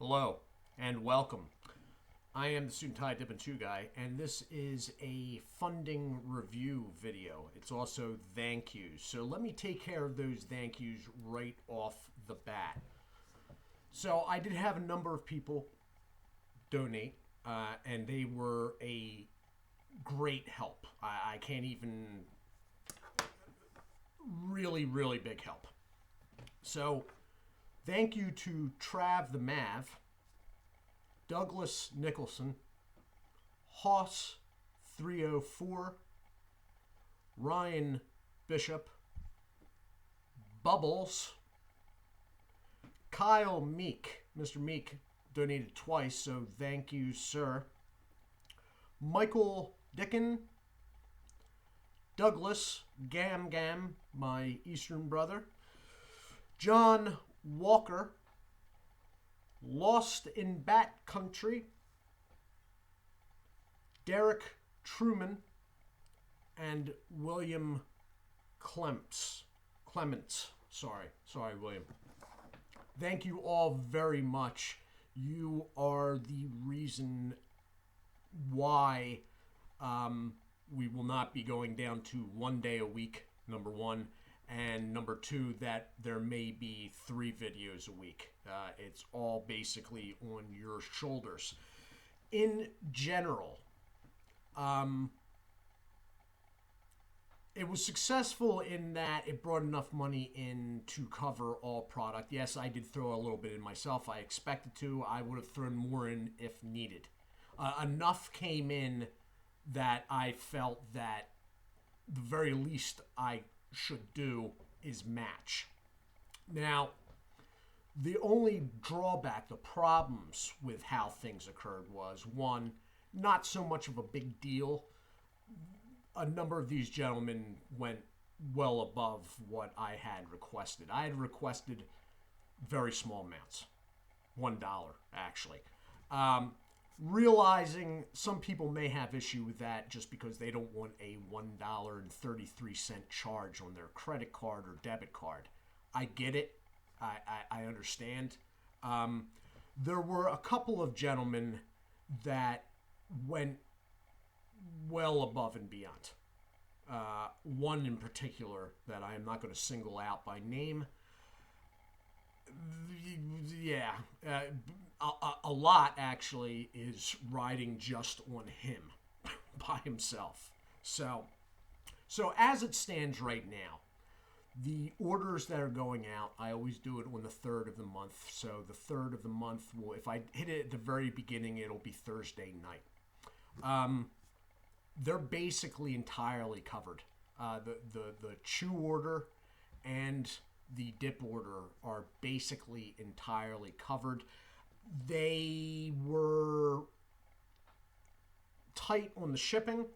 Hello and welcome. I am the Suit&Tie Dip&ChewGuy, and this is a funding review video. It's also thank yous. So let me take care of those thank yous right off the bat. So I did have a number of people donate, and they were a great help. I can't even really big help. So thank you to Trav the Mav, Douglas Nicholson, Hoss 304, Ryan Bishop, Bubbles, Kyle Meek. Mr. Meek donated twice, so thank you, sir. Michael Dicken, Douglas Gam, my Eastern brother, John Walker, Lost in Bat Country, Derek Truman, and William Clements. Sorry, William. Thank you all very much. You are the reason why we will not be going down to 1 day a week, number one. And number two, that there may be 3 videos a week. It's all basically on your shoulders. In general, it was successful in that it brought enough money in to cover all product. Yes, I did throw a little bit in myself. I expected to. I would have thrown more in if needed. Enough came in that I felt that the very least I should do is match. Now, the only drawback, the problems with how things occurred was, one, not so much of a big deal. A number of these gentlemen went well above what I had requested. I had requested very small amounts, $1 actually. Realizing some people may have issue with that just because they don't want a $1.33 charge on their credit card or debit card. I get it. I understand. There were a couple of gentlemen that went well above and beyond. One in particular that I am not going to single out by name. Yeah, a lot actually is riding just on him by himself. So as it stands right now, the orders that are going out, I always do it on the 3rd of the month. So the 3rd of the month will, if I hit it at the very beginning, it'll be Thursday night. They're basically entirely covered. The chew order and the dip order are basically entirely covered. They were tight on the shipping,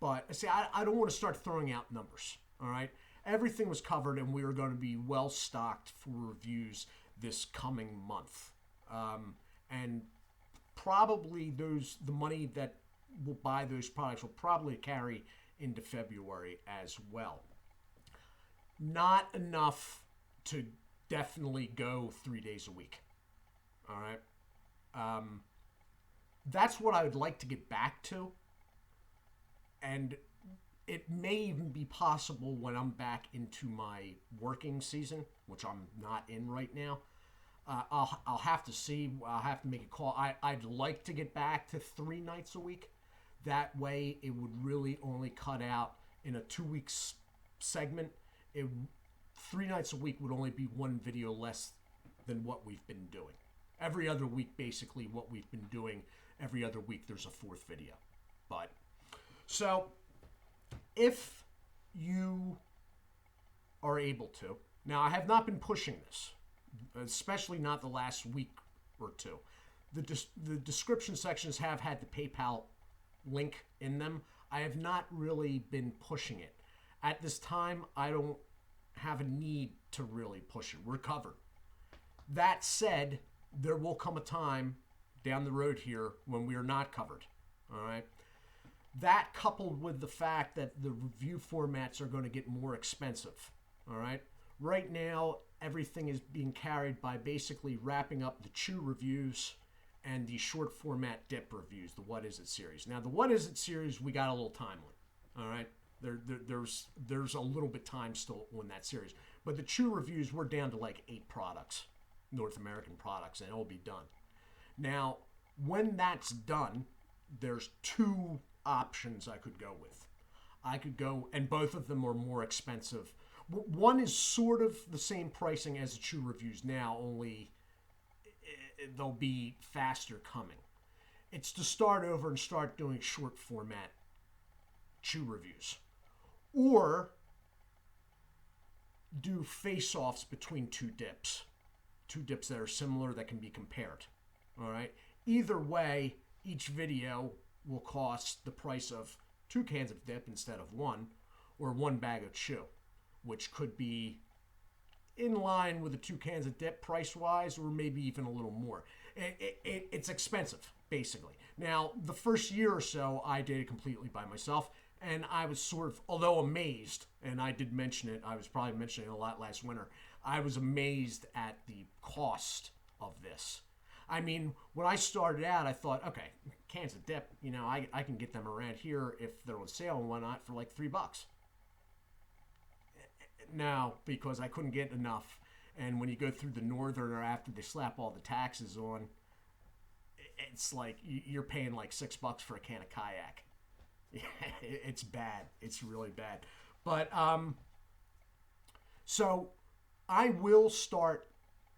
but see, I don't want to start throwing out numbers, all right? Everything was covered, and we are going to be well stocked for reviews this coming month. And probably the money that will buy those products will probably carry into February as well. Not enough to definitely go 3 days a week. All right. That's what I would like to get back to. And it may even be possible when I'm back into my working season, which I'm not in right now. I'll have to see. I'll have to make a call. I'd like to get back to 3 nights a week. That way, it would really only cut out in a 2 weeks segment. 3 nights a week would only be 1 video less than what we've been doing. Every other week, basically, what we've been doing, every other week there's a 4th video. But, so, if you are able to, now I have not been pushing this, especially not the last week or two. The description sections have had the PayPal link in them. I have not really been pushing it. At this time, I don't have a need to really push it. We're covered. That said, there will come a time down the road here when we are not covered. All right. That coupled with the fact that the review formats are going to get more expensive. All right. Right now, everything is being carried by basically wrapping up the Chew reviews and the short format Dip reviews, the What Is It series. Now, the What Is It series, we got a little time on. All right, there's a little bit time still on that series, but the Chew reviews, we're down to like 8 products, North American products, and it'll be done. Now, when that's done, there's 2 options I could go with. I could go, and both of them are more expensive. One is sort of the same pricing as the Chew reviews now, only they'll be faster coming. It's to start over and start doing short format Chew reviews, or do face-offs between 2 dips, 2 dips that are similar that can be compared. All right. Either way, each video will cost the price of 2 cans of dip instead of 1, or 1 bag of Chew, which could be in line with the 2 cans of dip price-wise, or maybe even a little more. It's expensive, basically. Now, the first year or so, I did it completely by myself, and I was sort of, although amazed, and I did mention it, I was probably mentioning it a lot last winter, I was amazed at the cost of this. I mean, when I started out, I thought, okay, cans of dip, you know, I can get them around here if they're on sale and whatnot for like $3. No, because I couldn't get enough. And when you go through the Northerner after they slap all the taxes on, it's like you're paying like $6 for a can of kayak. It's bad. It's really bad. But so I will start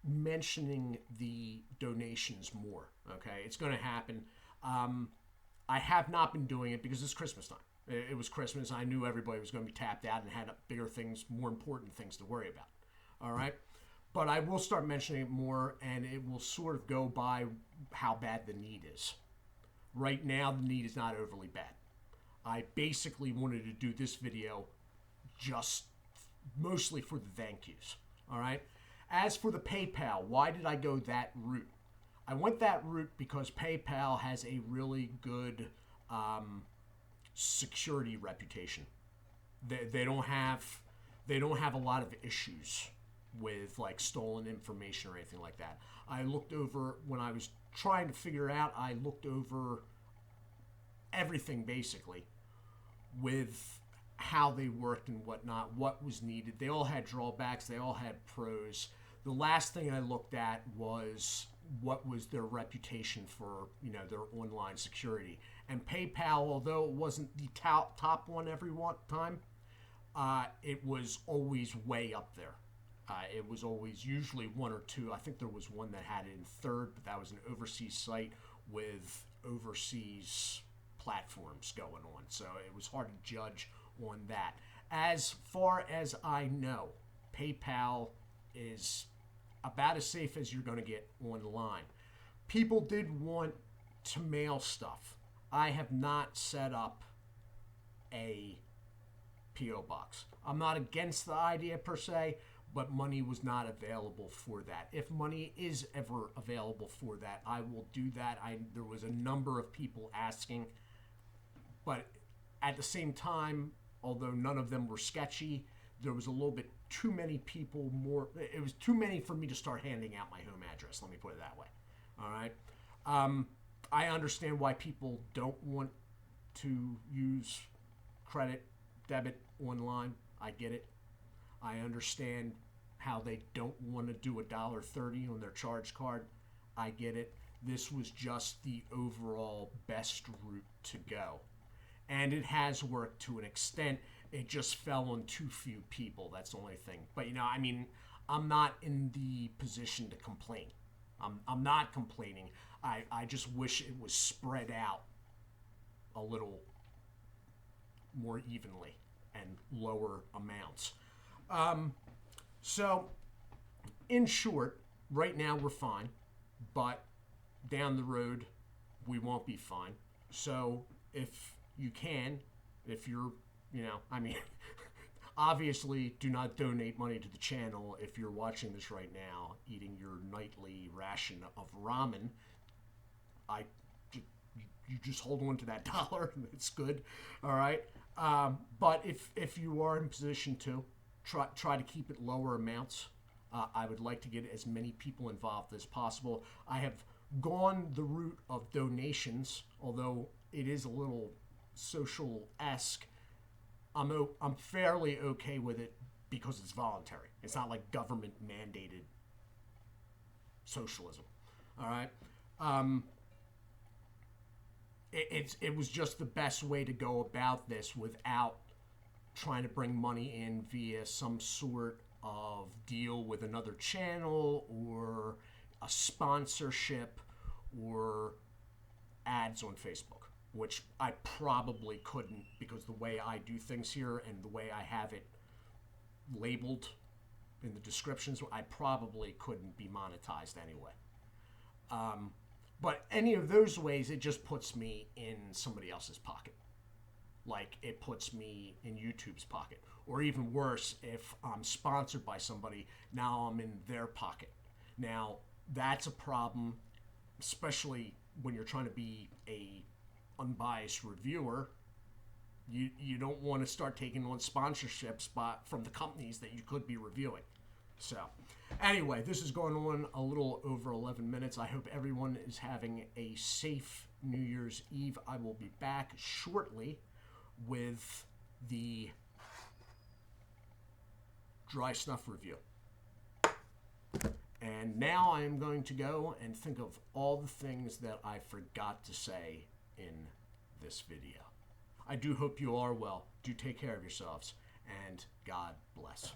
mentioning the donations more. Okay, it's going to happen. I have not been doing it because it's Christmas time. It was Christmas. I knew everybody was going to be tapped out and had bigger things, more important things to worry about. All right, but I will start mentioning it more, and it will sort of go by how bad the need is. Right now, the need is not overly bad. I basically wanted to do this video just mostly for the thank yous. All right. As for the PayPal, why did I go that route? I went that route because PayPal has a really good security reputation. They don't have a lot of issues with like stolen information or anything like that. I looked over when I was trying to figure out. I looked over everything basically with how they worked and whatnot, what was needed. They all had drawbacks. They all had pros. The last thing I looked at was what was their reputation for, you know, their online security. And PayPal, although it wasn't the top one every time, it was always way up there. It was always usually 1 or 2. I think there was one that had it in 3rd, but that was an overseas site with overseas platforms going on. So it was hard to judge on that. As far as I know, PayPal is about as safe as you're going to get online. People did want to mail stuff. I have not set up a P.O. box. I'm not against the idea per se, but money was not available for that. If money is ever available for that, I will do that. There was a number of people asking, but at the same time, although none of them were sketchy, there was a little bit too many people more. It was too many for me to start handing out my home address. Let me put it that way. All right. I understand why people don't want to use credit, debit online. I get it. I understand how they don't want to do $1.30 on their charge card. I get it. This was just the overall best route to go. And it has worked to an extent. It just fell on too few people. That's the only thing. But, you know, I mean, I'm not in the position to complain. I'm not complaining. I just wish it was spread out a little more evenly and lower amounts. So, in short, right now we're fine. But down the road, we won't be fine. So, if you can, if you're, you know, I mean, obviously do not donate money to the channel if you're watching this right now, eating your nightly ration of ramen. You just hold on to that dollar, and it's good, all right? But if you are in position to, try to keep it lower amounts. I would like to get as many people involved as possible. I have gone the route of donations, although it is a little social-esque. I'm fairly okay with it because it's voluntary. It's not like government mandated socialism. All right. It was just the best way to go about this without trying to bring money in via some sort of deal with another channel or a sponsorship or ads on Facebook, which I probably couldn't because the way I do things here and the way I have it labeled in the descriptions, I probably couldn't be monetized anyway. But any of those ways, it just puts me in somebody else's pocket. Like it puts me in YouTube's pocket. Or even worse, if I'm sponsored by somebody, now I'm in their pocket. Now, that's a problem, especially when you're trying to be a unbiased reviewer. You don't want to start taking on sponsorships from the companies that you could be reviewing. So, anyway, this is going on a little over 11 minutes. I hope everyone is having a safe New Year's Eve. I will be back shortly with the dry snuff review. And now I am going to go and think of all the things that I forgot to say in this video. I do hope you are well. Do take care of yourselves, and God bless.